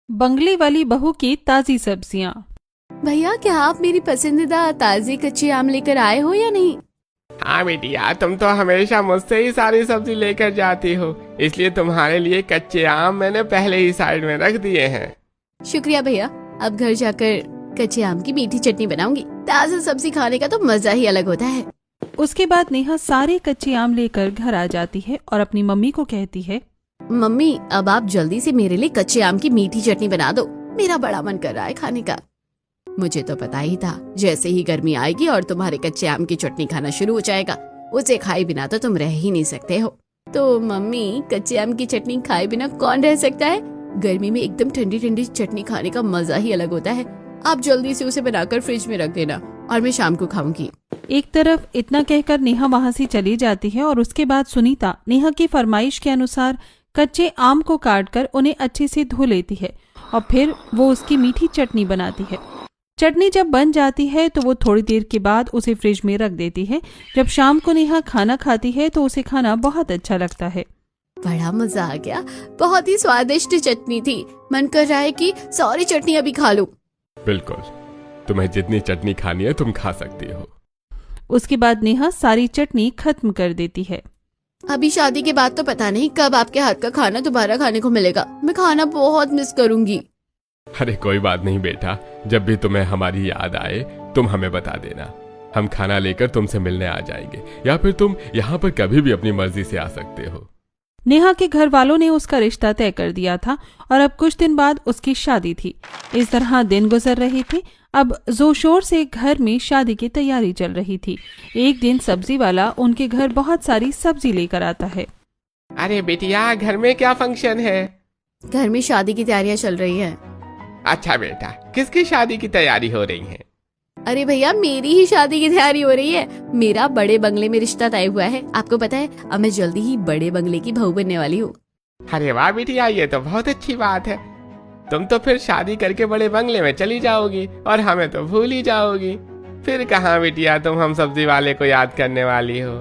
बंगले वाली बहू की ताजी सब्जियां। भैया, क्या आप मेरी पसंदीदा ताजे कच्चे आम लेकर आए हो या नहीं? हाँ बेटिया, तुम तो हमेशा मुझसे ही सारी सब्जी लेकर जाती हो, इसलिए तुम्हारे लिए कच्चे आम मैंने पहले ही साइड में रख दिए हैं। शुक्रिया भैया। अब घर जाकर कच्चे आम की मीठी चटनी बनाऊंगी। ताजा सब्जी खाने का तो मजा ही अलग होता है। उसके बाद नेहा सारे कच्चे आम लेकर घर आ जाती है और अपनी मम्मी को कहती है, मम्मी, अब आप जल्दी से मेरे लिए कच्चे आम की मीठी चटनी बना दो। मेरा बड़ा मन कर रहा है खाने का। मुझे तो पता ही था, जैसे ही गर्मी आएगी और तुम्हारे कच्चे आम की चटनी खाना शुरू हो जाएगा, उसे खाए बिना तो तुम रह ही नहीं सकते हो। तो मम्मी, कच्चे आम की चटनी खाए बिना कौन रह सकता है? गर्मी में एकदम ठंडी ठंडी चटनी खाने का मजा ही अलग होता है। आप जल्दी से उसे बनाकर फ्रिज में रख देना और मैं शाम को खाऊंगी। एक तरफ इतना कहकर नेहा वहाँ से चली जाती है और उसके बाद सुनीता नेहा की फरमाइश के अनुसार कच्चे आम को काटकर उन्हें अच्छे से धो लेती है और फिर वो उसकी मीठी चटनी बनाती है। चटनी जब बन जाती है तो वो थोड़ी देर के बाद उसे फ्रिज में रख देती है। जब शाम को नेहा खाना खाती है तो उसे खाना बहुत अच्छा लगता है। बड़ा मजा आ गया। बहुत ही स्वादिष्ट चटनी थी। मन कर रहा है कि सारी चटनी अभी खा लूं। बिल्कुल, तुम्हें जितनी चटनी खानी है तुम खा सकती हो। उसके बाद नेहा सारी चटनी खत्म कर देती है। अभी शादी के बाद तो पता नहीं कब आपके हाथ का खाना दोबारा खाने को मिलेगा। मैं खाना बहुत मिस करूंगी। अरे कोई बात नहीं बेटा, जब भी तुम्हें हमारी याद आए तुम हमें बता देना। हम खाना लेकर तुमसे मिलने आ जाएंगे, या फिर तुम यहाँ पर कभी भी अपनी मर्जी से आ सकते हो। नेहा के घर वालों ने उसका रिश्ता तय कर दिया था और अब कुछ दिन बाद उसकी शादी थी। इस तरह दिन गुजर रहे थे। अब जोर शोर से घर में शादी की तैयारी चल रही थी। एक दिन सब्जी वाला उनके घर बहुत सारी सब्जी लेकर आता है। अरे बेटिया, घर में क्या फंक्शन है? घर में शादी की तैयारियां चल रही है। अच्छा बेटा, किसकी शादी की तैयारी हो रही है? अरे भैया, मेरी ही शादी की तैयारी हो रही है। मेरा बड़े बंगले में रिश्ता तय हुआ है। आपको पता है, अब मैं जल्दी ही बड़े बंगले की बहू बनने वाली हूँ। अरे वाह बेटिया, ये तो बहुत अच्छी बात है। तुम तो फिर शादी करके बड़े बंगले में चली जाओगी और हमें तो भूल ही जाओगी। फिर कहाँ बेटिया तुम हम सब्जी वाले को याद करने वाली हो?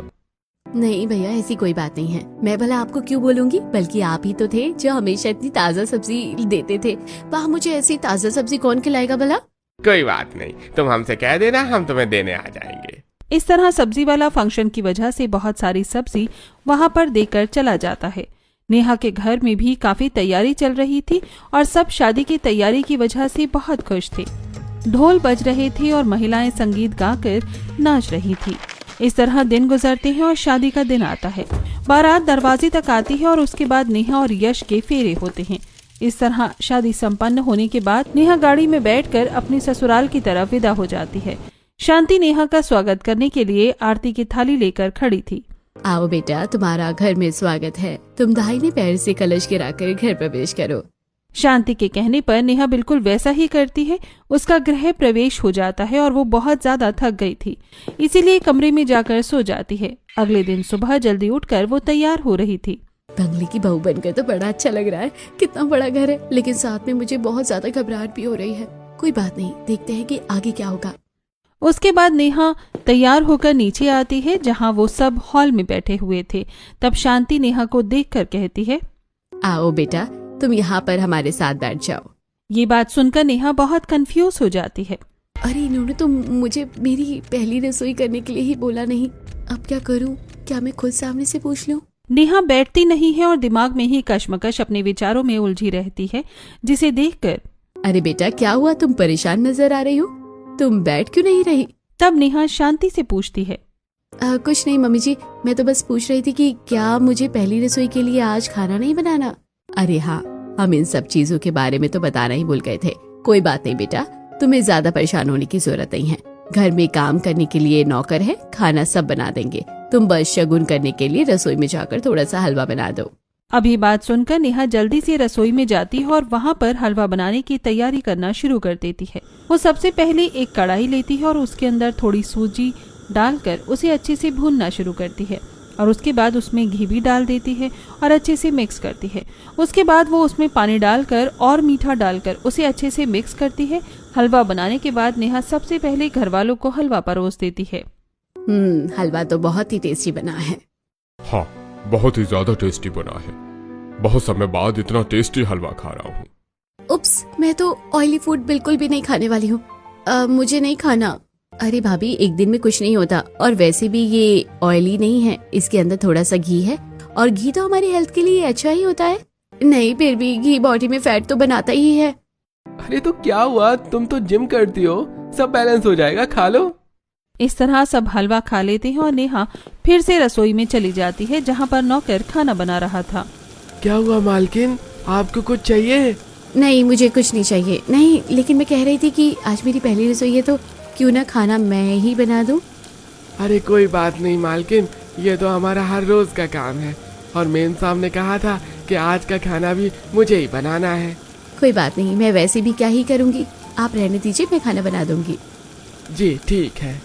नहीं भैया, ऐसी कोई बात नहीं है। मैं भला आपको क्यों बोलूंगी, बल्कि आप ही तो थे जो हमेशा इतनी ताजा सब्जी देते थे। वाह, मुझे ऐसी ताजा सब्जी कौन खिलाएगा भला? कोई बात नहीं, तुम हमसे कह देना, हम तुम्हें देने आ जाएंगे। इस तरह सब्जी वाला फंक्शन की वजह से बहुत सारी सब्जी वहाँ पर देकर चला जाता है। नेहा के घर में भी काफी तैयारी चल रही थी और सब शादी की तैयारी की वजह से बहुत खुश थे। ढोल बज रहे थे और महिलाएं संगीत गाकर नाच रही थी। इस तरह दिन गुजरते हैं और शादी का दिन आता है। बारात दरवाजे तक आती है और उसके बाद नेहा और यश के फेरे होते हैं। इस तरह शादी संपन्न होने के बाद नेहा गाड़ी में बैठकर अपने ससुराल की तरफ विदा हो जाती है। शांति नेहा का स्वागत करने के लिए आरती की थाली लेकर खड़ी थी। आओ बेटा, तुम्हारा घर में स्वागत है। तुम दाहिने पैर से कलश गिराकर घर प्रवेश करो। शांति के कहने पर नेहा बिल्कुल वैसा ही करती है। उसका गृह प्रवेश हो जाता है और वो बहुत ज्यादा थक गई थी, इसीलिए कमरे में जाकर सो जाती है। अगले दिन सुबह जल्दी उठकर वो तैयार हो रही थी। बंगले की बहू बनकर तो बड़ा अच्छा लग रहा है। कितना बड़ा घर है, लेकिन साथ में मुझे बहुत ज्यादा घबराहट भी हो रही है। कोई बात नहीं, देखते हैं कि आगे क्या होगा। उसके बाद नेहा तैयार होकर नीचे आती है जहाँ वो सब हॉल में बैठे हुए थे। तब शांति नेहा को देखकर कहती है, आओ बेटा, तुम यहाँ पर हमारे साथ बैठ जाओ। ये बात सुनकर नेहा बहुत कंफ्यूज हो जाती है। अरे, इन्होंने तो मुझे मेरी पहली रसोई करने के लिए ही बोला नहीं। अब क्या करूँ? क्या मैं खुद सामने से पूछ लूँ? नेहा बैठती नहीं है और दिमाग में ही कश्मकश अपने विचारों में उलझी रहती है, जिसे देखकर अरे बेटा, क्या हुआ? तुम परेशान नजर आ रही हो। तुम बैठ क्यों नहीं रही? तब नेहा शांति से पूछती है, कुछ नहीं मम्मी जी, मैं तो बस पूछ रही थी कि क्या मुझे पहली रसोई के लिए आज खाना नहीं बनाना? अरे हाँ, हम इन सब चीजों के बारे में तो बताना ही भूल गए थे। कोई बात नहीं बेटा, तुम्हें ज्यादा परेशान होने की जरूरत नहीं है। घर में काम करने के लिए नौकर है, खाना सब बना देंगे। तुम बस शगुन करने के लिए रसोई में जाकर थोड़ा सा हलवा बना दो। अभी बात सुनकर नेहा जल्दी से रसोई में जाती है और वहाँ पर हलवा बनाने की तैयारी करना शुरू कर देती है। वो सबसे पहले एक कढ़ाई लेती है और उसके अंदर थोड़ी सूजी डालकर उसे अच्छे से भूनना शुरू करती है और उसके बाद उसमें घी भी डाल देती है और अच्छे से मिक्स करती है। उसके बाद वो उसमें पानी डालकर और मीठा डालकर उसे अच्छे से मिक्स करती है। हलवा बनाने के बाद नेहा सबसे पहले घर वालों को हलवा परोस देती है। हलवा तो बहुत ही टेस्टी बना है। हाँ, बहुत ही ज्यादा टेस्टी बना है। बहुत समय बाद इतना टेस्टी हलवा खा रहा हूँ। उप्स, मैं तो ऑयली फूड बिल्कुल भी नहीं खाने वाली हूँ। मुझे नहीं खाना। अरे भाभी, एक दिन में कुछ नहीं होता, और वैसे भी ये ऑयली नहीं है, इसके अंदर थोड़ा सा घी है, और घी तो हमारी हेल्थ के लिए अच्छा ही होता है। नहीं, फिर भी घी बॉडी में फैट तो बनाता ही है। अरे तो क्या हुआ, तुम तो जिम करती हो, सब बैलेंस हो जाएगा, खा लो। इस तरह सब हलवा खा लेते हैं और नेहा फिर से रसोई में चली जाती है जहाँ पर नौकर खाना बना रहा था। क्या हुआ मालकिन, आपको कुछ चाहिए? नहीं, मुझे कुछ नहीं चाहिए। नहीं, लेकिन मैं कह रही थी कि आज मेरी पहली रसोई है, तो क्यों ना खाना मैं ही बना दूं। अरे कोई बात नहीं मालकिन, ये तो हमारा हर रोज का काम है, और मेम साहब ने कहा था कि आज का खाना भी मुझे ही बनाना है। कोई बात नहीं, मैं वैसे भी क्या ही करूंगी, आप रहने दीजिए, मैं खाना बना दूंगी। जी ठीक है।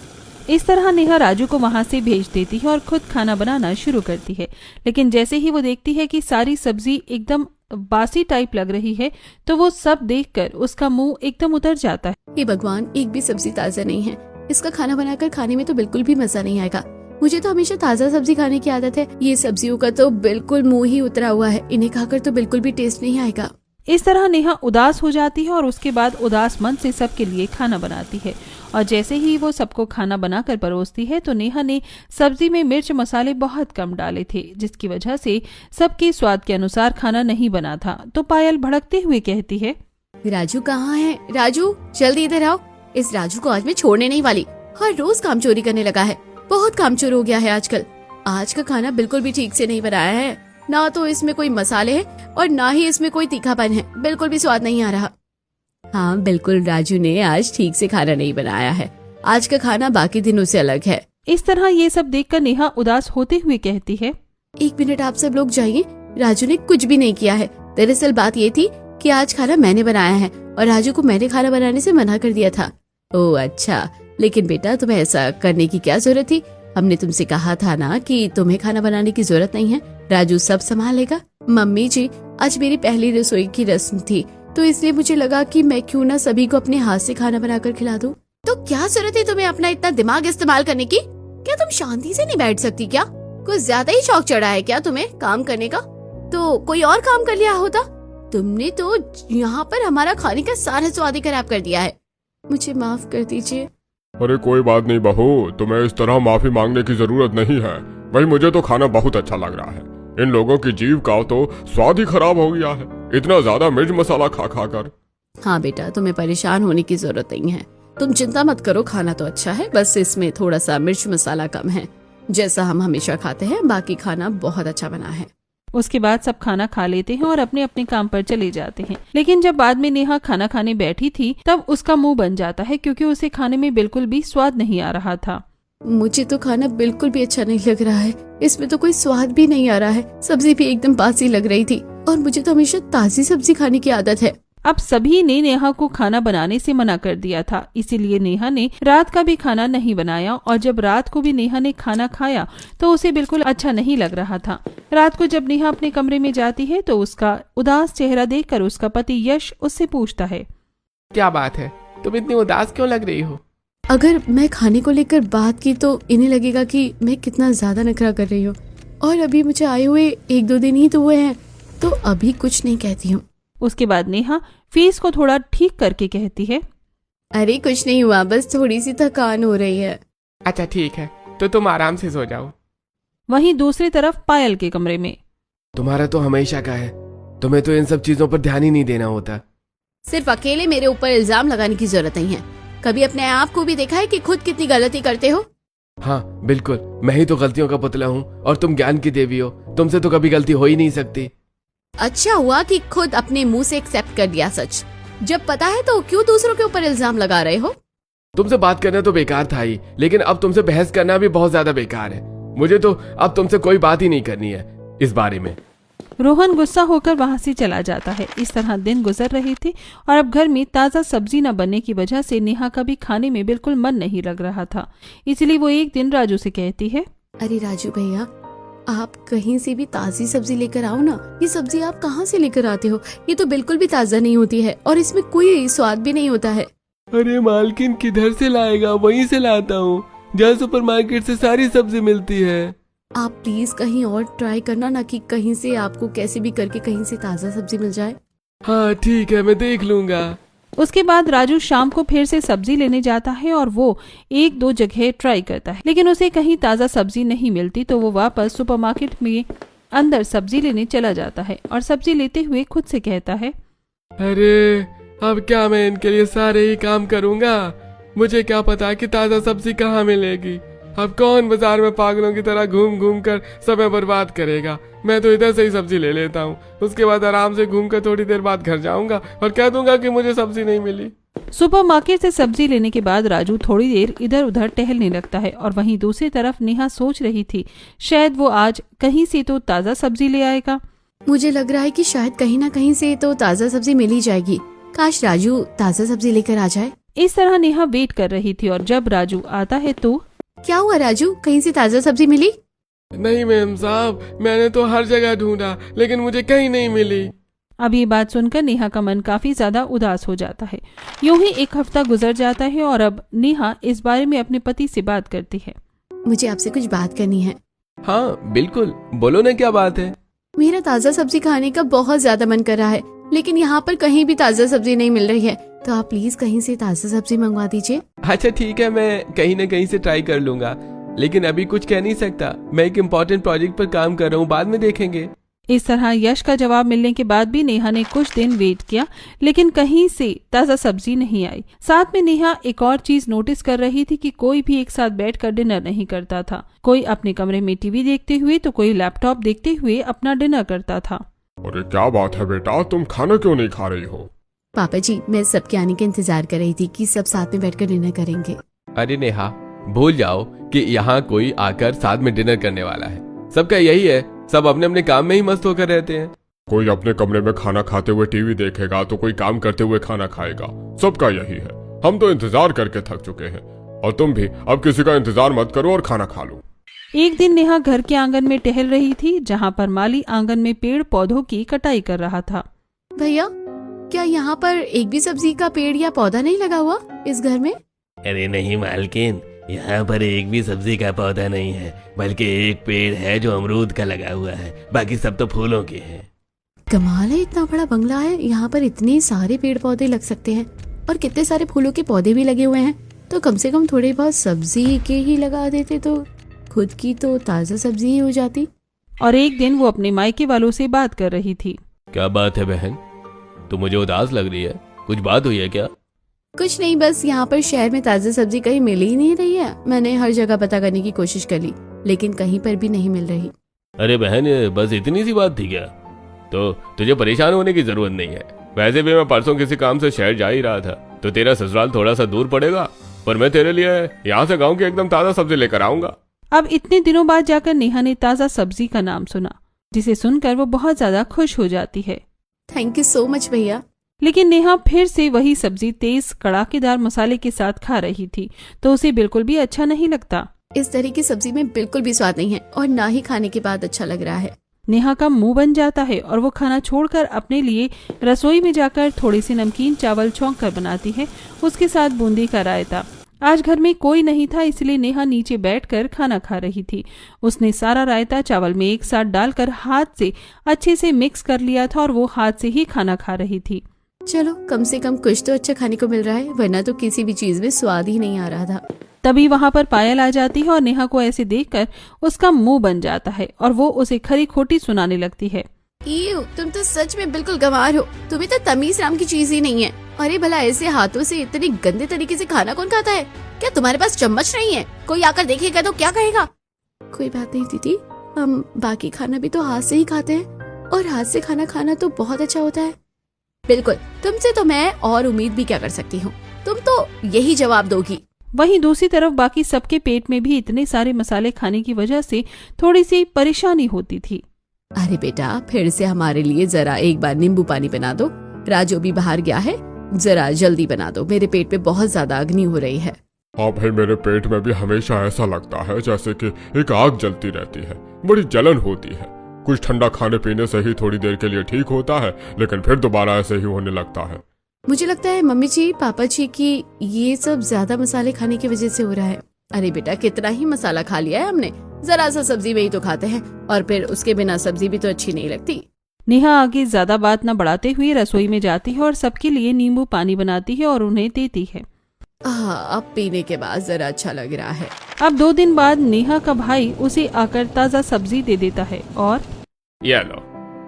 इस तरह नेहा राजू को वहां से भेज देती है और खुद खाना बनाना शुरू करती है। लेकिन जैसे ही वो देखती है कि सारी सब्जी एकदम बासी टाइप लग रही है, तो वो सब देखकर उसका मुंह एकदम उतर जाता है। हे भगवान, एक भी सब्जी ताजा नहीं है। इसका खाना बनाकर खाने में तो बिल्कुल भी मजा नहीं आएगा। मुझे तो हमेशा ताजा सब्जी खाने की आदत है। ये सब्जियों का तो बिल्कुल मुंह ही उतरा हुआ है, इन्हें खाकर तो बिल्कुल भी टेस्ट नहीं आएगा। इस तरह नेहा उदास हो जाती है और उसके बाद उदास मन से सबके लिए खाना बनाती है। और जैसे ही वो सबको खाना बनाकर परोसती है, तो नेहा ने सब्जी में मिर्च मसाले बहुत कम डाले थे, जिसकी वजह से सबके स्वाद के अनुसार खाना नहीं बना था। तो पायल भड़कते हुए कहती है, राजू कहाँ है? राजू, जल्दी इधर आओ। इस राजू को आज मैं छोड़ने नहीं वाली। हर रोज काम चोरी करने लगा है, बहुत काम चोर हो गया है आजकल। आज का खाना बिल्कुल भी ठीक से नहीं बनाया है, ना तो इसमें कोई मसाले हैं और ना ही इसमें कोई तीखापन है, बिल्कुल भी स्वाद नहीं आ रहा। हाँ बिल्कुल, राजू ने आज ठीक से खाना नहीं बनाया है। आज का खाना बाकी दिनों से अलग है। इस तरह ये सब देखकर नेहा उदास होते हुए कहती है, 1 मिनट आप सब लोग जाइए, राजू ने कुछ भी नहीं किया है। दरअसल बात ये थी कि आज खाना मैंने बनाया है और राजू को मैंने खाना बनाने से मना कर दिया था। ओह अच्छा, लेकिन बेटा तुम्हें ऐसा करने की क्या जरूरत थी? हमने तुमसे कहा था ना कि तुम्हें खाना बनाने की जरूरत नहीं है, राजू सब संभालेगा। मम्मी जी, आज मेरी पहली रसोई की रस्म थी, तो इसलिए मुझे लगा कि मैं क्यों ना सभी को अपने हाथ से खाना बनाकर खिला दूं। तो क्या जरूरत है तुम्हें अपना इतना दिमाग इस्तेमाल करने की? क्या तुम शांति से नहीं बैठ सकती क्या? कुछ ज्यादा ही शौक चढ़ा है क्या तुम्हें काम करने का? तो कोई और काम कर लिया होता। तुमने तो यहाँ पर हमारा खाने का सारा स्वाद ही खराब कर दिया है। मुझे माफ कर दीजिए। अरे कोई बात नहीं बहू, तुम्हें इस तरह माफी मांगने की जरूरत नहीं है। भाई मुझे तो खाना बहुत अच्छा लग रहा है। इन लोगों की जीभ का तो स्वाद ही खराब हो गया है, इतना ज्यादा मिर्च मसाला खा खा कर। हाँ बेटा, तुम्हें परेशान होने की जरूरत नहीं है, तुम चिंता मत करो, खाना तो अच्छा है, बस इसमें थोड़ा सा मिर्च मसाला कम है, जैसा हम हमेशा खाते हैं। बाकी खाना बहुत अच्छा बना है। उसके बाद सब खाना खा लेते हैं और अपने अपने काम पर चले जाते हैं। लेकिन जब बाद में नेहा खाना खाने बैठी थी, तब उसका मुंह बन जाता है, क्योंकि उसे खाने में बिल्कुल भी स्वाद नहीं आ रहा था। मुझे तो खाना बिल्कुल भी अच्छा नहीं लग रहा है, इसमें तो कोई स्वाद भी नहीं आ रहा है। सब्जी भी एकदम बासी लग रही थी, और मुझे तो हमेशा ताजी सब्जी खाने की आदत है। अब सभी ने नेहा को खाना बनाने से मना कर दिया था, इसीलिए नेहा ने रात का भी खाना नहीं बनाया। और जब रात को भी नेहा ने खाना खाया तो उसे बिल्कुल अच्छा नहीं लग रहा था। रात को जब नेहा अपने कमरे में जाती है, तो उसका उदास चेहरा देखकर उसका पति यश उससे पूछता है, क्या बात है, तुम इतनी उदास क्यों लग रही हो? अगर मैं खाने को लेकर बात की तो इन्हें लगेगा कि मैं कितना ज्यादा नखरा कर रही हूँ, और अभी मुझे आए हुए 1-2 दिन ही तो हुए हैं, तो अभी कुछ नहीं कहती हूँ। उसके बाद नेहा फीस को थोड़ा ठीक करके कहती है, अरे कुछ नहीं हुआ, बस थोड़ी सी थकान हो रही है। अच्छा ठीक है, तो तुम आराम से सो जाओ। वहीं दूसरी तरफ पायल के कमरे में, तुम्हारा तो हमेशा का है, तुम्हें तो इन सब चीजों पर ध्यान ही नहीं देना होता। सिर्फ अकेले मेरे ऊपर इल्जाम लगाने की जरूरत नहीं है, कभी अपने आप को भी देखा है कि खुद कितनी गलती करते हो? हाँ बिल्कुल, मैं ही तो गलतियों का पुतला हूँ, और तुम ज्ञान की देवी हो, तुमसे तो कभी गलती हो ही नहीं सकती। अच्छा हुआ कि खुद अपने मुंह से एक्सेप्ट कर दिया सच। जब पता है तो क्यों दूसरों के ऊपर इल्जाम लगा रहे हो? तुमसे बात करना तो बेकार था ही, लेकिन अब तुमसे बहस करना भी बहुत ज्यादा बेकार है। मुझे तो अब तुमसे कोई बात ही नहीं करनी है इस बारे में। रोहन गुस्सा होकर वहां से चला जाता है। इस तरह दिन गुजर रहे थे और अब घर में ताज़ा सब्जी न बनने की वजह से नेहा का भी खाने में बिल्कुल मन नहीं लग रहा था। इसलिए वो एक दिन राजू से कहती है, अरे राजू भैया, आप कहीं से भी ताजी सब्जी लेकर आओ ना। ये सब्जी आप कहाँ से लेकर आते हो? ये तो बिल्कुल भी ताजा नहीं होती है और इसमें कोई स्वाद भी नहीं होता है। अरे मालकिन किधर से लाएगा, वहीं से लाता हूँ जहाँ सुपरमार्केट से सारी सब्जी मिलती है। आप प्लीज कहीं और ट्राई करना ना, कि कहीं से आपको कैसे भी करके कहीं से ताजा सब्जी मिल जाए। हाँ ठीक है, मैं देख लूंगा। उसके बाद राजू शाम को फिर से सब्जी लेने जाता है और वो एक दो जगह ट्राई करता है, लेकिन उसे कहीं ताज़ा सब्जी नहीं मिलती। तो वो वापस सुपरमार्केट में अंदर सब्जी लेने चला जाता है और सब्जी लेते हुए खुद से कहता है, अरे अब क्या मैं इनके लिए सारे ही काम करूंगा? मुझे क्या पता कि ताज़ा सब्जी कहाँ मिलेगी। अब कौन बाजार में पागलों की तरह घूम घूम कर समय बर्बाद करेगा। मैं तो इधर से ही सब्जी ले लेता हूँ, उसके बाद आराम से घूम कर थोड़ी देर बाद घर जाऊंगा और कह दूंगा कि मुझे सब्जी नहीं मिली। सुपरमार्केट से सब्जी लेने के बाद राजू थोड़ी देर इधर उधर टहलने लगता है और वहीं दूसरी तरफ नेहा सोच रही थी शायद वो आज कहीं से तो ताज़ा सब्जी ले आएगा। मुझे लग रहा है कि शायद कहीं ना कहीं से तो ताज़ा सब्जी मिल ही जाएगी। काश राजू ताज़ा सब्जी लेकर आ जाए। इस तरह नेहा वेट कर रही थी और जब राजू आता है तो क्या हुआ राजू, कहीं से ताज़ा सब्जी मिली? नहीं मैम साहब, मैंने तो हर जगह ढूंढा लेकिन मुझे कहीं नहीं मिली। अब ये बात सुनकर नेहा का मन काफी ज्यादा उदास हो जाता है। यूं ही एक हफ्ता गुजर जाता है और अब नेहा इस बारे में अपने पति से बात करती है। मुझे आपसे कुछ बात करनी है। हाँ बिल्कुल, बोलो ना क्या बात है। मेरा ताज़ा सब्जी खाने का बहुत ज्यादा मन कर रहा है, लेकिन यहाँ पर कहीं भी ताज़ा सब्जी नहीं मिल रही है। तो आप प्लीज कहीं से ताज़ा सब्जी मंगवा दीजिए। अच्छा ठीक है, मैं कहीं ना कहीं से ट्राई कर लूंगा, लेकिन अभी कुछ कह नहीं सकता। मैं एक इम्पोर्टेंट प्रोजेक्ट पर काम कर रहा हूँ, बाद में देखेंगे। इस तरह यश का जवाब मिलने के बाद भी नेहा ने कुछ दिन वेट किया, लेकिन कहीं से ताज़ा सब्जी नहीं आई। साथ में नेहा एक और चीज नोटिस कर रही थी कि कोई भी एक साथ बैठकर डिनर नहीं करता था। कोई अपने कमरे में टीवी देखते हुए तो कोई लैपटॉप देखते हुए अपना डिनर करता था। अरे क्या बात है बेटा, तुम खाना क्यों नहीं खा रही हो? पापा जी, मैं सबके आने का इंतजार कर रही थी कि सब साथ में बैठकर डिनर करेंगे। अरे नेहा, भूल जाओ कि यहाँ कोई आकर साथ में डिनर करने वाला है। सबका यही है, सब अपने अपने काम में ही मस्त होकर रहते हैं। कोई अपने कमरे में खाना खाते हुए टीवी देखेगा तो कोई काम करते हुए खाना खाएगा। सबका यही है। हम तो इंतजार करके थक चुके हैं और तुम भी अब किसी का इंतजार मत करो और खाना खा लो। एक दिन नेहा घर के आंगन में टहल रही थी, जहाँ पर माली आंगन में पेड़ पौधों की कटाई कर रहा था। भैया, क्या यहाँ पर एक भी सब्जी का पेड़ या पौधा नहीं लगा हुआ इस घर में? अरे नहीं मालकिन, यहाँ पर एक भी सब्जी का पौधा नहीं है, बल्कि एक पेड़ है जो अमरूद का लगा हुआ है, बाकी सब तो फूलों के हैं। कमाल है, इतना बड़ा बंगला है, यहाँ पर इतने सारे पेड़ पौधे लग सकते हैं और कितने सारे फूलों के पौधे भी लगे हुए हैं। तो कम से कम थोड़े बहुत सब्जी के ही लगा देते तो खुद की तो ताज़ा सब्जी ही हो जाती। और एक दिन वो अपने मायके वालों से बात कर रही थी। क्या बात है बहन, तो मुझे उदास लग रही है, कुछ बात हुई है क्या? कुछ नहीं, बस यहाँ पर शहर में ताज़ा सब्जी कहीं मिल ही नहीं रही है। मैंने हर जगह पता करने की कोशिश कर ली, लेकिन कहीं पर भी नहीं मिल रही। अरे बहन, बस इतनी सी बात थी क्या? तो तुझे परेशान होने की जरूरत नहीं है। वैसे भी मैं परसों किसी काम से शहर जा ही रहा था, तो तेरा ससुराल थोड़ा सा दूर पड़ेगा, पर मैं तेरे लिए यहाँ से गाँव की एकदम ताज़ा सब्जी लेकर आऊंगा। अब इतने दिनों बाद जाकर नेहा ने ताज़ा सब्जी का नाम सुना, जिसे सुनकर वो बहुत ज्यादा खुश हो जाती है। थैंक यू सो मच भैया। लेकिन नेहा फिर से वही सब्जी तेज कड़ाकेदार मसाले के साथ खा रही थी, तो उसे बिल्कुल भी अच्छा नहीं लगता। इस तरह की सब्जी में बिल्कुल भी स्वाद नहीं है और ना ही खाने के बाद अच्छा लग रहा है। नेहा का मुंह बन जाता है और वो खाना छोड़कर अपने लिए रसोई में जाकर थोड़ी सी नमकीन चावल छौंक कर बनाती है, उसके साथ बूंदी का रायता। आज घर में कोई नहीं था, इसलिए नेहा नीचे बैठकर खाना खा रही थी। उसने सारा रायता चावल में एक साथ डालकर हाथ से अच्छे से मिक्स कर लिया था और वो हाथ से ही खाना खा रही थी। चलो, कम से कम कुछ तो अच्छा खाने को मिल रहा है, वरना तो किसी भी चीज में स्वाद ही नहीं आ रहा था। तभी वहां पर पायल आ जाती है और नेहा को ऐसे देखकर उसका मुंह बन जाता है और वो उसे खरी खोटी सुनाने लगती है। तुम तो सच में बिल्कुल गंवार हो, तुम्हें तो तमीज नाम की चीज ही नहीं है। अरे भला ऐसे हाथों से इतने गंदे तरीके से खाना कौन खाता है? क्या तुम्हारे पास चम्मच नहीं है? कोई आकर देखेगा तो क्या कहेगा? कोई बात नहीं दीदी, हम बाकी खाना भी तो हाथ से ही खाते हैं और हाथ से खाना खाना तो बहुत अच्छा होता है। बिल्कुल, तुमसे तो मैं और उम्मीद भी क्या कर सकती हूँ, तुम तो यही जवाब दोगी। वहीं दूसरी तरफ बाकी सबके पेट में भी इतने सारे मसाले खाने की वजह से थोड़ी सी परेशानी होती थी। अरे बेटा, फिर से हमारे लिए जरा एक बार नींबू पानी बना दो। राजू भी बाहर गया है, जरा जल्दी बना दो, मेरे पेट पे बहुत ज्यादा अग्नि हो रही है। हाँ भाई, मेरे पेट में भी हमेशा ऐसा लगता है जैसे कि एक आग जलती रहती है, बड़ी जलन होती है। कुछ ठंडा खाने पीने से ही थोड़ी देर के लिए ठीक होता है, लेकिन फिर दोबारा ऐसे ही होने लगता है। मुझे लगता है मम्मी जी, पापा जी की ये सब ज्यादा मसाले खाने की वजह से हो रहा है। अरे बेटा, कितना ही मसाला खा लिया है हमने, जरा सा सब्जी में ही तो खाते हैं और फिर उसके बिना सब्जी भी तो अच्छी नहीं लगती। नेहा आगे ज्यादा बात न बढ़ाते हुए रसोई में जाती है और सबके लिए नींबू पानी बनाती है और उन्हें देती है। अब पीने के बाद जरा अच्छा लग रहा है। अब 2 दिन बाद नेहा का भाई उसे आकर ताजा सब्जी दे देता है और ये लो,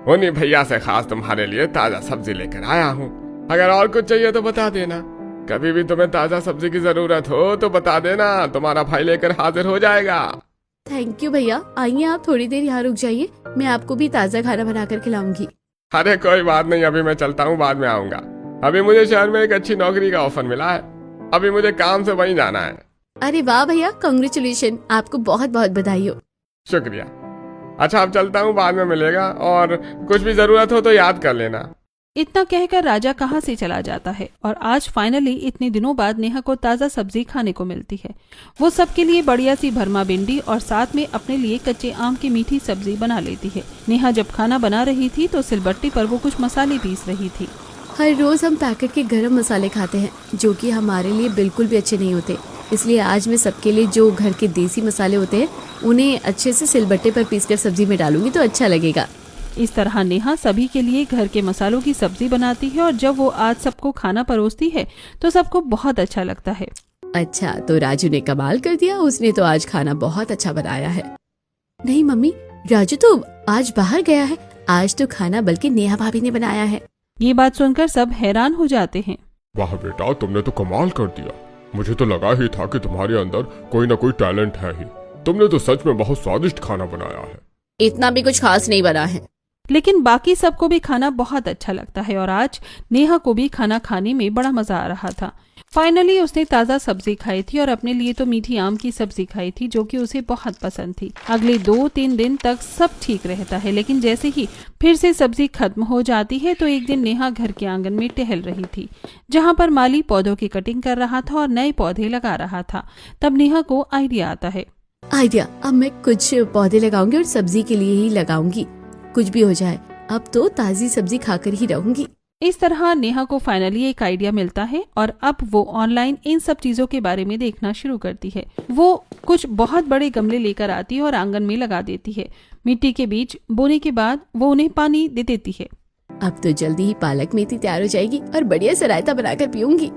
उन्हीं भैया से खास तुम्हारे लिए ताजा सब्जी लेकर आया हूँ। अगर और कुछ चाहिए तो बता देना। कभी भी तुम्हें ताजा सब्जी की जरूरत हो तो बता देना, तुम्हारा भाई लेकर हाजिर हो जाएगा। थैंक यू भैया। आइए आप थोड़ी देर यहाँ रुक जाइए, मैं आपको भी ताज़ा खाना बनाकर खिलाऊंगी। अरे कोई बात नहीं, अभी मैं चलता हूँ, बाद में आऊंगा। अभी मुझे शहर में एक अच्छी नौकरी का ऑफर मिला है, अभी मुझे काम से वहीं जाना है। अरे वाह भैया, कांग्रेचुलेशन, आपको बहुत बहुत बधाई हो। शुक्रिया। अच्छा अब चलता हूँ, बाद में मिलेगा, और कुछ भी जरूरत हो तो याद कर लेना। इतना कहकर राजा कहाँ से चला जाता है और आज फाइनली इतने दिनों बाद नेहा को ताज़ा सब्जी खाने को मिलती है। वो सबके लिए बढ़िया सी भरमा भिंडी और साथ में अपने लिए कच्चे आम की मीठी सब्जी बना लेती है। नेहा जब खाना बना रही थी तो सिलबट्टी पर वो कुछ मसाले पीस रही थी। हर रोज हम पैकेट के गरम मसाले खाते हैं जो कि हमारे लिए बिल्कुल भी अच्छे नहीं होते, इसलिए आज मैं सबके लिए जो घर के देसी मसाले होते हैं उन्हें अच्छे से सिलबट्टे पर पीसकर सब्जी में डालूंगी तो अच्छा लगेगा। इस तरह नेहा सभी के लिए घर के मसालों की सब्जी बनाती है और जब वो आज सबको खाना परोसती है तो सबको बहुत अच्छा लगता है। अच्छा, तो राजू ने कमाल कर दिया, उसने तो आज खाना बहुत अच्छा बनाया है। नहीं मम्मी, राजू तो आज बाहर गया है, आज तो खाना बल्कि नेहा भाभी ने बनाया है। ये बात सुनकर सब हैरान हो जाते हैं। वाह बेटा, तुमने तो कमाल कर दिया। मुझे तो लगा ही था कि तुम्हारे अंदर कोई ना कोई टैलेंट है ही। तुमने तो सच में बहुत स्वादिष्ट खाना बनाया है। इतना भी कुछ खास नहीं बना है, लेकिन बाकी सबको भी खाना बहुत अच्छा लगता है और आज नेहा को भी खाना खाने में बड़ा मजा आ रहा था। फाइनली उसने ताज़ा सब्जी खाई थी और अपने लिए तो मीठी आम की सब्जी खाई थी जो कि उसे बहुत पसंद थी। अगले 2-3 दिन तक सब ठीक रहता है, लेकिन जैसे ही फिर से सब्जी खत्म हो जाती है तो एक दिन नेहा घर के आंगन में टहल रही थी जहाँ पर माली पौधों की कटिंग कर रहा था और नए पौधे लगा रहा था। तब नेहा को आइडिया आता है। आइडिया, अब मैं कुछ पौधे लगाऊंगी और सब्जी के लिए ही लगाऊंगी, कुछ भी हो जाए अब तो ताजी सब्जी खाकर ही रहूंगी। इस तरह नेहा को फाइनली एक आइडिया मिलता है और अब वो ऑनलाइन इन सब चीजों के बारे में देखना शुरू करती है। वो कुछ बहुत बड़े गमले लेकर आती है और आंगन में लगा देती है। मिट्टी के बीज बोने के बाद वो उन्हें पानी दे देती है। अब तो जल्दी ही पालक मेथी तैयार हो जाएगी और बढ़िया से रायता बनाकर पीऊंगी।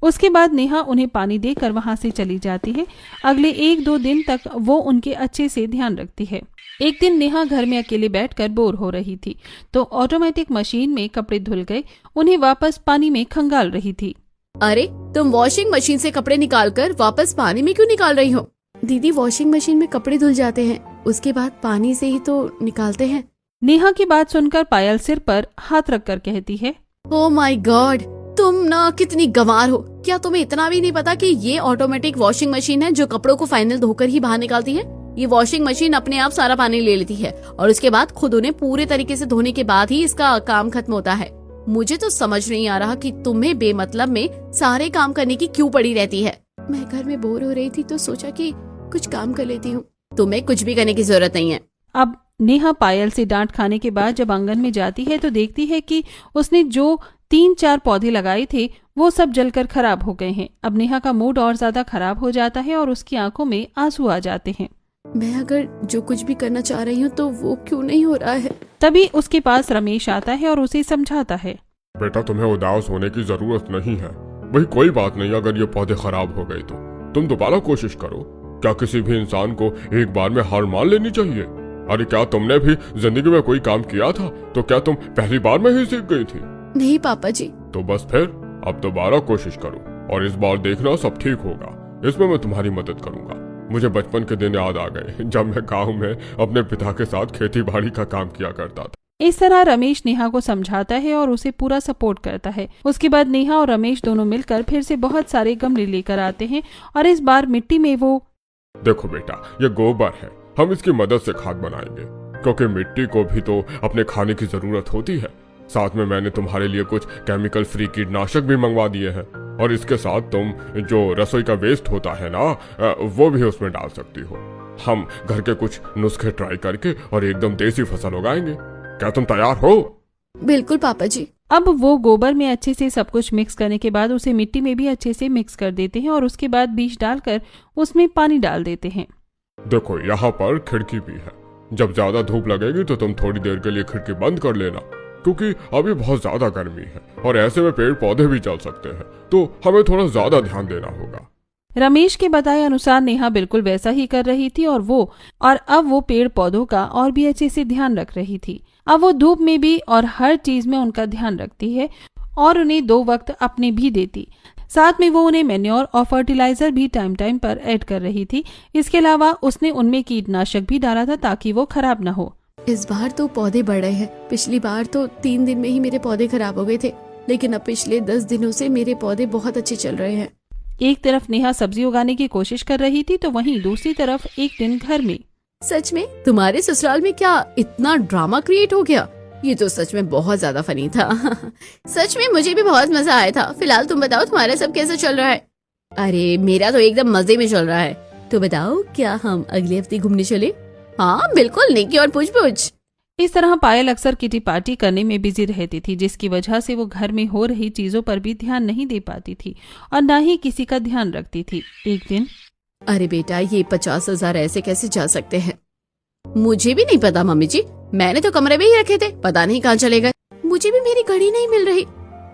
उसके बाद नेहा उन्हें पानी देकर वहां से चली जाती है। अगले 1-2 दिन तक वो उनके अच्छे से ध्यान रखती है। एक दिन नेहा घर में अकेले बैठकर बोर हो रही थी तो ऑटोमेटिक मशीन में कपड़े धुल गए, उन्हें वापस पानी में खंगाल रही थी। अरे, तुम वॉशिंग मशीन से कपड़े निकालकर वापस पानी में क्यों निकाल रही हो? दीदी, वॉशिंग मशीन में कपड़े धुल जाते हैं, उसके बाद पानी से ही तो निकालते हैं। नेहा की बात सुनकर पायल सिर पर हाथ रखकर कहती है, ओह माय गॉड, तुम ना कितनी गंवार हो। क्या तुम्हें इतना भी नहीं पता कि ये ऑटोमेटिक वॉशिंग मशीन है जो कपड़ों को फाइनल धोकर ही बाहर निकालती है? ये वॉशिंग मशीन अपने आप सारा पानी ले लेती है और उसके बाद खुद उन्हें पूरे तरीके से धोने के बाद ही इसका काम खत्म होता है। मुझे तो समझ नहीं आ रहा कि तुम्हें बेमतलब में सारे काम करने की क्यों पड़ी रहती है। मैं घर में बोर हो रही थी तो सोचा कि कुछ काम कर लेती हूँ। तुम्हें कुछ भी करने की जरूरत नहीं है। अब नेहा पायल से डांट खाने के बाद जब आंगन में जाती है तो देखती है कि उसने जो 3-4 पौधे लगाए थे वो सब जलकर खराब हो गए हैं। अब नेहा का मूड और ज्यादा खराब हो जाता है और उसकी आंखों में आंसू आ जाते हैं। मैं अगर जो कुछ भी करना चाह रही हूँ तो वो क्यों नहीं हो रहा है? तभी उसके पास रमेश आता है और उसे समझाता है। बेटा, तुम्हें उदास होने की जरूरत नहीं है। वही कोई बात नहीं, अगर ये पौधे खराब हो गए तो तुम दोबारा कोशिश करो। क्या किसी भी इंसान को एक बार में हार मान लेनी चाहिए? अरे क्या तुमने भी जिंदगी में कोई काम किया था तो क्या तुम पहली बार में ही सीख गई थी? नहीं पापा जी। तो बस फिर अब दोबारा कोशिश करो और इस बार देखना सब ठीक होगा। इसमें मैं तुम्हारी मदद करूंगा। मुझे बचपन के दिन याद आ गए जब मैं गांव में अपने पिता के साथ खेती बाड़ी का काम किया करता था। इस तरह रमेश नेहा को समझाता है और उसे पूरा सपोर्ट करता है। उसके बाद नेहा और रमेश दोनों मिलकर फिर से बहुत सारे गमले लेकर आते हैं और इस बार मिट्टी में वो, देखो बेटा, ये गोबर है, हम इसकी मदद से खाद बनाएंगे क्योंकि मिट्टी को भी तो अपने खाने की जरूरत होती है। साथ में मैंने तुम्हारे लिए कुछ केमिकल फ्री कीटनाशक भी मंगवा दिए हैं और इसके साथ तुम जो रसोई का वेस्ट होता है ना, वो भी उसमें डाल सकती हो। हम घर के कुछ नुस्खे ट्राई करके और एकदम देसी फसल उगाएंगे। क्या तुम तैयार हो? बिल्कुल पापा जी। अब वो गोबर में अच्छे से सब कुछ मिक्स करने के बाद उसे मिट्टी में भी अच्छे से मिक्स कर देते हैं और उसके बाद बीज डालकर उसमें पानी डाल देते हैं। देखो, यहाँ पर खिड़की भी है, जब ज्यादा धूप लगेगी तो तुम थोड़ी देर के लिए खिड़की बंद कर लेना, क्योंकि अभी बहुत ज्यादा गर्मी है और ऐसे में पेड़ पौधे भी जल सकते हैं, तो हमें थोड़ा ज्यादा ध्यान देना होगा। रमेश के बताए अनुसार नेहा बिल्कुल वैसा ही कर रही थी और अब वो पेड़ पौधों का और भी अच्छे से ध्यान रख रही थी। अब वो धूप में भी और हर चीज में उनका ध्यान रखती है और उन्हें 2 वक्त अपने भी देती। साथ में वो उन्हें मैन्योर और फर्टिलाइजर भी टाइम टाइम पर ऐड कर रही थी। इसके अलावा उसने उनमें कीटनाशक भी डाला था ताकि वो खराब न हो। इस बार तो पौधे बढ़ रहे हैं। पिछली बार तो 3 दिन में ही मेरे पौधे खराब हो गए थे, लेकिन अब पिछले 10 दिनों से मेरे पौधे बहुत अच्छे चल रहे हैं। एक तरफ नेहा सब्जी उगाने की कोशिश कर रही थी तो वहीं दूसरी तरफ एक दिन घर में। सच में तुम्हारे ससुराल में क्या इतना ड्रामा क्रिएट हो गया? ये तो सच में बहुत ज्यादा फनी था। सच में मुझे भी बहुत मजा आया था। फिलहाल तुम बताओ तुम्हारा सब कैसा चल रहा है? अरे मेरा तो एकदम मजे में चल रहा है। तो बताओ क्या हम अगले हफ्ते घूमने चले? हाँ बिल्कुल, नेकी और पूछ। इस तरह पायल अक्सर किटी पार्टी करने में बिजी रहती थी, जिसकी वजह से वो घर में हो रही चीजों पर भी ध्यान नहीं दे पाती थी और न ही किसी का ध्यान रखती थी। एक दिन, अरे बेटा ये 50,000 ऐसे कैसे जा सकते हैं? मुझे भी नहीं पता मम्मी जी, मैंने तो कमरे में ही रखे थे, पता नहीं कहाँ चले गए। मुझे भी मेरी घड़ी नहीं मिल रही।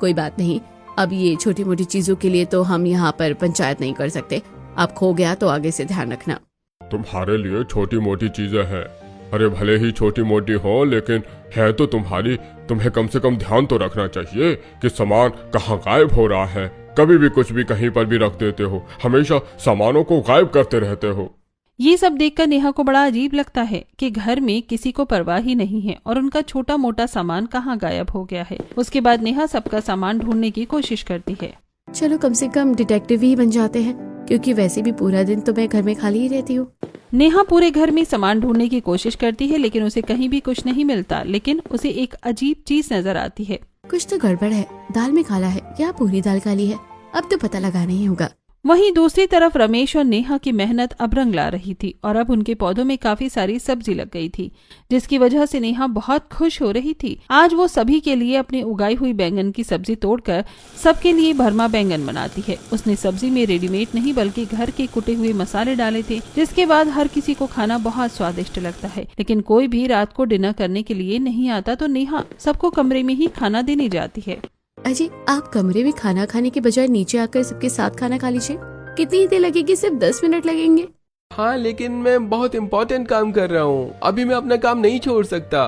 कोई बात नहीं, अब ये छोटी मोटी चीजों के लिए तो हम यहाँ पर पंचायत नहीं कर सकते। अब खो गया तो आगे से ध्यान रखना। तुम्हारे लिए छोटी मोटी चीजें हैं, अरे भले ही छोटी मोटी हो लेकिन है तो तुम्हारी। तुम्हें कम से कम ध्यान तो रखना चाहिए कि सामान कहाँ गायब हो रहा है। कभी भी कुछ भी कहीं पर भी रख देते हो, हमेशा सामानों को गायब करते रहते हो। ये सब देखकर नेहा को बड़ा अजीब लगता है कि घर में किसी को परवाह ही नहीं है और उनका छोटा मोटा सामान कहाँ गायब हो गया है। उसके बाद नेहा सबका सामान ढूंढने की कोशिश करती है। चलो कम से कम डिटेक्टिव ही बन जाते हैं, क्योंकि वैसे भी पूरा दिन तो मैं घर में खाली ही रहती हूँ। नेहा पूरे घर में सामान ढूंढने की कोशिश करती है लेकिन उसे कहीं भी कुछ नहीं मिलता। लेकिन उसे एक अजीब चीज नजर आती है। कुछ तो गड़बड़ है, दाल में काला है या पूरी दाल काली है, अब तो पता लगाना ही होगा। वहीं दूसरी तरफ रमेश और नेहा की मेहनत अब रंग ला रही थी और अब उनके पौधों में काफी सारी सब्जी लग गई थी, जिसकी वजह से नेहा बहुत खुश हो रही थी। आज वो सभी के लिए अपनी उगाई हुई बैंगन की सब्जी तोड़कर सबके लिए भरमा बैंगन बनाती है। उसने सब्जी में रेडीमेड नहीं बल्कि घर के कुटे हुए मसाले डाले थे, जिसके बाद हर किसी को खाना बहुत स्वादिष्ट लगता है। लेकिन कोई भी रात को डिनर करने के लिए नहीं आता तो नेहा सबको कमरे में ही खाना देने जाती है। अजी आप कमरे में खाना खाने के बजाय नीचे आकर सबके साथ खाना खा लीजिए। कितनी देर लगेगी? सिर्फ 10 मिनट लगेंगे। हाँ लेकिन मैं बहुत इम्पोर्टेंट काम कर रहा हूँ, अभी मैं अपना काम नहीं छोड़ सकता।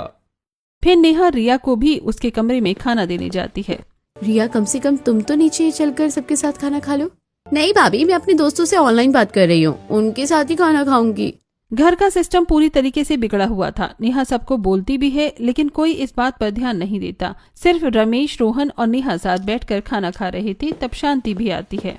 फिर नेहा रिया को भी उसके कमरे में खाना देने जाती है। रिया कम से कम तुम तो नीचे चलकर सबके साथ खाना खा लो। नहीं भाभी, मैं अपने दोस्तों से ऑनलाइन बात कर रही हूँ, उनके साथ ही खाना खाऊंगी। घर का सिस्टम पूरी तरीके से बिगड़ा हुआ था। नेहा सबको बोलती भी है लेकिन कोई इस बात पर ध्यान नहीं देता। सिर्फ रमेश, रोहन और नेहा साथ बैठकर खाना खा रहे थे, तब शांति भी आती है।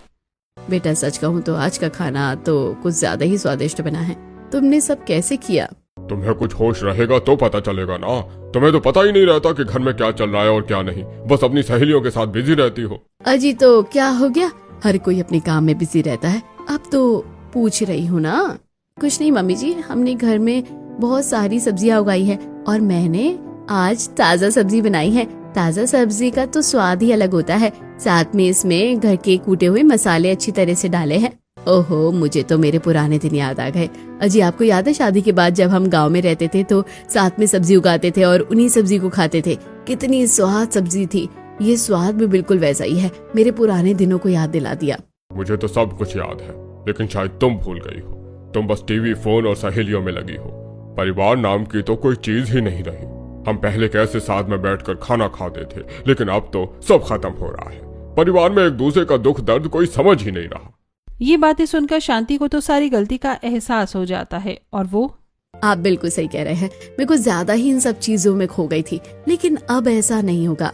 बेटा सच कहूँ तो आज का खाना तो कुछ ज्यादा ही स्वादिष्ट बना है। तुमने सब कैसे किया? तुम्हें कुछ होश रहेगा तो पता चलेगा ना। तुम्हें तो पता ही नहीं रहता कि घर में क्या चल रहा है और क्या नहीं, बस अपनी सहेलियों के साथ बिजी रहती हो। अजी तो क्या हो गया, हर कोई अपने काम में बिजी रहता है। अब तो पूछ रही हूँ ना। कुछ नहीं मम्मी जी, हमने घर में बहुत सारी सब्जियां उगाई है और मैंने आज ताज़ा सब्जी बनाई है। ताज़ा सब्जी का तो स्वाद ही अलग होता है, साथ में इसमें घर के कूटे हुए मसाले अच्छी तरह से डाले हैं। ओहो, मुझे तो मेरे पुराने दिन याद आ गए। अजी आपको याद है शादी के बाद जब हम गांव में रहते थे तो साथ में सब्जी उगाते थे और उन्हीं सब्जी को खाते थे। कितनी स्वाद सब्जी थी। ये स्वाद भी बिल्कुल वैसा ही है। मेरे पुराने दिनों को याद दिला दिया। मुझे तो सब कुछ याद है, लेकिन शायद तुम भूल गई हो। तुम बस टीवी, फोन और सहेलियों में लगी हो। परिवार नाम की तो कोई चीज ही नहीं रही। हम पहले कैसे साथ में बैठकर खाना खाते थे, लेकिन अब तो सब खत्म हो रहा है। परिवार में एक दूसरे का दुख दर्द कोई समझ ही नहीं रहा। ये बातें सुनकर शांति को तो सारी गलती का एहसास हो जाता है और वो, आप बिल्कुल सही कह रहे हैं। मैं कुछ ज्यादा ही इन सब चीजों में खो गई थी, लेकिन अब ऐसा नहीं होगा।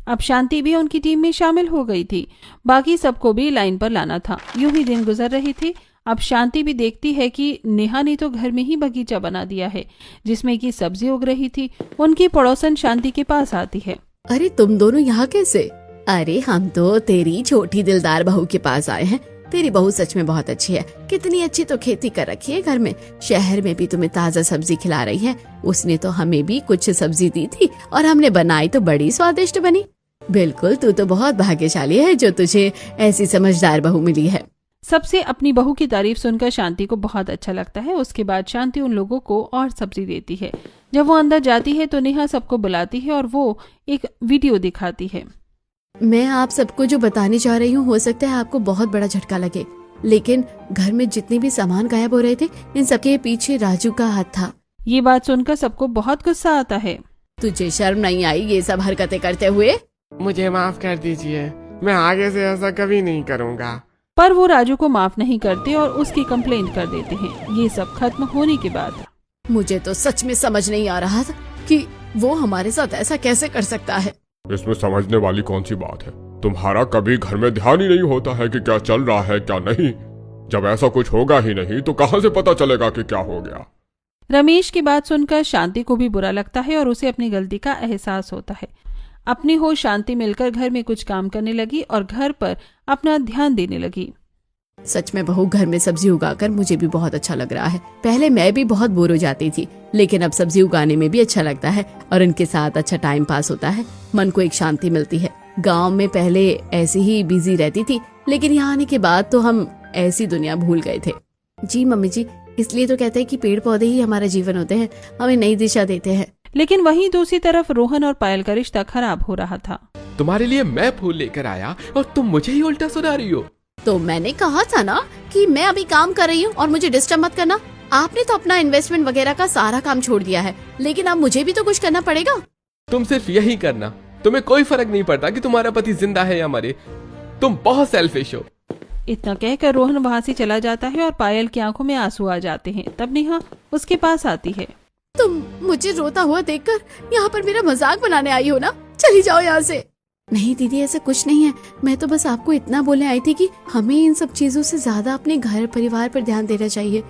अब शांति भी उनकी टीम में शामिल हो गई थी। बाकी सबको भी लाइन पर लाना था। यूं ही दिन गुजर रहे थे। अब शांति भी देखती है कि नेहा ने तो घर में ही बगीचा बना दिया है जिसमें कि सब्जी उग रही थी। उनकी पड़ोसन शांति के पास आती है। अरे तुम दोनों यहाँ कैसे? अरे हम तो तेरी छोटी दिलदार बहू के पास आए हैं। तेरी बहू सच में बहुत अच्छी है। कितनी अच्छी तो खेती कर रखी है घर में। शहर में भी तुम्हें ताज़ा सब्जी खिला रही है। उसने तो हमें भी कुछ सब्जी दी थी और हमने बनाई तो बड़ी स्वादिष्ट बनी। बिल्कुल, तू तो बहुत भाग्यशाली है जो तुझे ऐसी समझदार बहू मिली है। सबसे अपनी बहू की तारीफ सुनकर शांति को बहुत अच्छा लगता है। उसके बाद शांति उन लोगों को और सब्जी देती है। जब वो अंदर जाती है तो नेहा सबको बुलाती है और वो एक वीडियो दिखाती है। मैं आप सबको जो बताने जा रही हूँ, हो सकता है आपको बहुत बड़ा झटका लगे, लेकिन घर में जितने भी सामान गायब हो रहे थे, इन सबके पीछे राजू का हाथ था। ये बात सुनकर सबको बहुत गुस्सा आता है। तुझे शर्म नहीं आई ये सब हरकतें करते हुए? मुझे माफ कर दीजिए, मैं आगे से ऐसा कभी नहीं करूँगा। पर वो राजू को माफ नहीं करते और उसकी कंप्लेंट कर देते हैं। ये सब खत्म होने के बाद मुझे तो सच में समझ नहीं आ रहा था कि वो हमारे साथ ऐसा कैसे कर सकता है। इसमें समझने वाली कौन सी बात है? तुम्हारा कभी घर में ध्यान ही नहीं होता है कि क्या चल रहा है क्या नहीं। जब ऐसा कुछ होगा ही नहीं तो कहां से पता चलेगा कि क्या हो गया। रमेश की बात सुनकर शांति को भी बुरा लगता है और उसे अपनी गलती का एहसास होता है। अपनी हो शांति मिलकर घर में कुछ काम करने लगी और घर पर अपना ध्यान देने लगी। सच में बहू, घर में सब्जी उगाकर मुझे भी बहुत अच्छा लग रहा है। पहले मैं भी बहुत बोर हो जाती थी, लेकिन अब सब्जी उगाने में भी अच्छा लगता है और इनके साथ अच्छा टाइम पास होता है। मन को एक शांति मिलती है। गांव में पहले ऐसे ही बिजी रहती थी, लेकिन यहाँ आने के बाद तो हम ऐसी दुनिया भूल गए थे। जी मम्मी जी, इसलिए तो कहते हैं कि पेड़ पौधे ही हमारा जीवन होते हैं, हमें नई दिशा देते हैं। लेकिन वहीं दूसरी तरफ रोहन और पायल का रिश्ता खराब हो रहा था। तुम्हारे लिए मैं फूल लेकर आया और तुम मुझे ही उल्टा सुना रही हो। तो मैंने कहा था ना कि मैं अभी काम कर रही हूँ और मुझे डिस्टर्ब मत करना। आपने तो अपना इन्वेस्टमेंट वगैरह का सारा काम छोड़ दिया है, लेकिन अब मुझे भी तो कुछ करना पड़ेगा। तुम सिर्फ यही करना, तुम्हें कोई फर्क नहीं पड़ता कि तुम्हारा पति जिंदा है या मरे। तुम बहुत सेल्फिश हो। इतना कहकर रोहन वहाँ से चला जाता है और पायल की आंखों में आंसू आ जाते हैं। तब नेहा उसके पास आती है। तुम मुझे रोता हुआ देखकर यहाँ पर मेरा मजाक बनाने आई हो ना? चली जाओ यहाँ से। नहीं दीदी, ऐसा कुछ नहीं है। मैं तो बस आपको इतना बोलने आई थी कि हमें इन सब चीजों से ज्यादा अपने घर परिवार पर ध्यान देना चाहिए।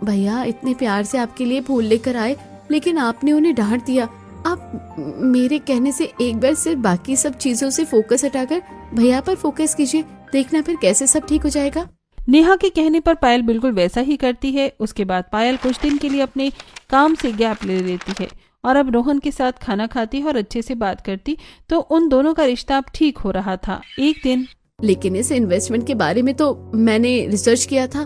भैया इतने प्यार से आपके लिए फूल लेकर आए, लेकिन आपने उन्हें डांट दिया। आप मेरे कहने से एक बार सिर्फ बाकी सब चीजों से फोकस हटाकर भैया पर फोकस कीजिए, देखना फिर कैसे सब ठीक हो जाएगा। नेहा के कहने पर पायल बिल्कुल वैसा ही करती है। उसके बाद पायल कुछ दिन के लिए अपने काम से गैप ले लेती है और अब रोहन के साथ खाना खाती और अच्छे से बात करती, तो उन दोनों का रिश्ता अब ठीक हो रहा था। एक दिन लेकिन इस इन्वेस्टमेंट के बारे में तो मैंने रिसर्च किया था।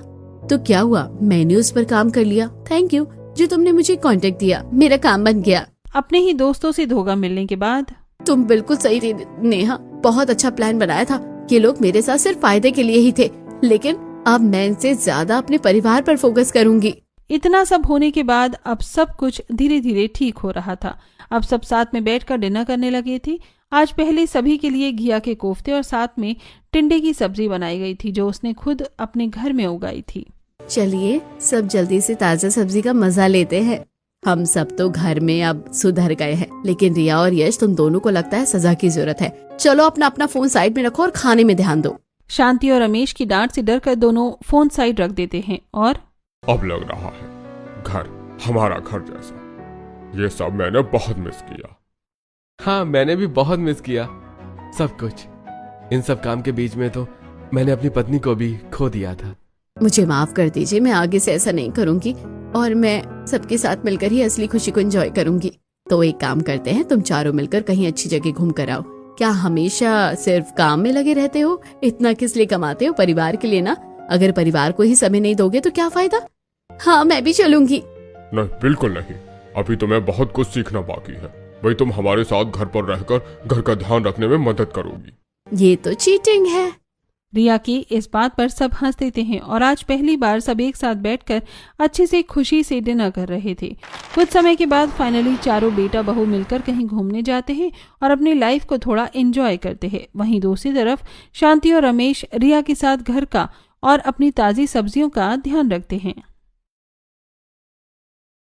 तो क्या हुआ, मैंने उस पर काम कर लिया। थैंक यू जो तुमने मुझे कांटेक्ट दिया, मेरा काम बन गया। अपने ही दोस्तों से धोखा मिलने के बाद तुम बिल्कुल सही थी नेहा, बहुत अच्छा प्लान बनाया था। ये लोग मेरे साथ सिर्फ फायदे के लिए ही थे, लेकिन अब मैं इनसे ज्यादा अपने परिवार पर फोकस करूंगी। इतना सब होने के बाद अब सब कुछ धीरे धीरे ठीक हो रहा था। अब सब साथ में बैठकर डिनर करने लगे थे। आज पहले सभी के लिए घिया के कोफ्ते और साथ में टिंडे की सब्जी बनाई गई थी, जो उसने खुद अपने घर में उगाई थी। चलिए सब जल्दी से ताजा सब्जी का मजा लेते हैं। हम सब तो घर में अब सुधर गए हैं, लेकिन रिया और यश तुम दोनों को लगता है सजा की जरूरत है। चलो अपना अपना फोन साइड में रखो और खाने में ध्यान दो। शांति और रमेश की डांट से डरकर दोनों फोन साइड रख देते हैं और अब लग रहा है घर हमारा घर जैसा। ये सब मैंने बहुत मिस किया। हाँ, मैंने भी बहुत मिस किया सब कुछ। इन सब काम के बीच में तो मैंने अपनी पत्नी को भी खो दिया था। मुझे माफ कर दीजिए, मैं आगे से ऐसा नहीं करूंगी और मैं सबके साथ मिलकर ही असली खुशी को एंजॉय करूंगी। तो एक काम करते हैं, तुम चारों मिलकर कहीं अच्छी जगह घूम कर आओ। क्या हमेशा सिर्फ काम में लगे रहते हो? इतना किस लिए कमाते हो? परिवार के लिए ना। अगर परिवार को ही समय नहीं दोगे तो क्या फायदा। हाँ, मैं भी चलूंगी। नहीं, बिल्कुल नहीं। अभी तुम्हें बहुत कुछ सीखना बाकी है। भाई तुम हमारे साथ घर पर रहकर घर का ध्यान रखने में मदद करोगी। ये तो चीटिंग है। रिया की इस बात पर सब हंस देते हैं और आज पहली बार सब एक साथ बैठकर अच्छे से खुशी से डिनर कर रहे थे। कुछ समय के बाद फाइनली चारों बेटा बहू मिलकर कहीं घूमने जाते हैं और अपनी लाइफ को थोड़ा एंजॉय करते हैं। वहीं दूसरी तरफ शांति और रमेश रिया के साथ घर का और अपनी ताज़ी सब्जियों का ध्यान रखते हैं।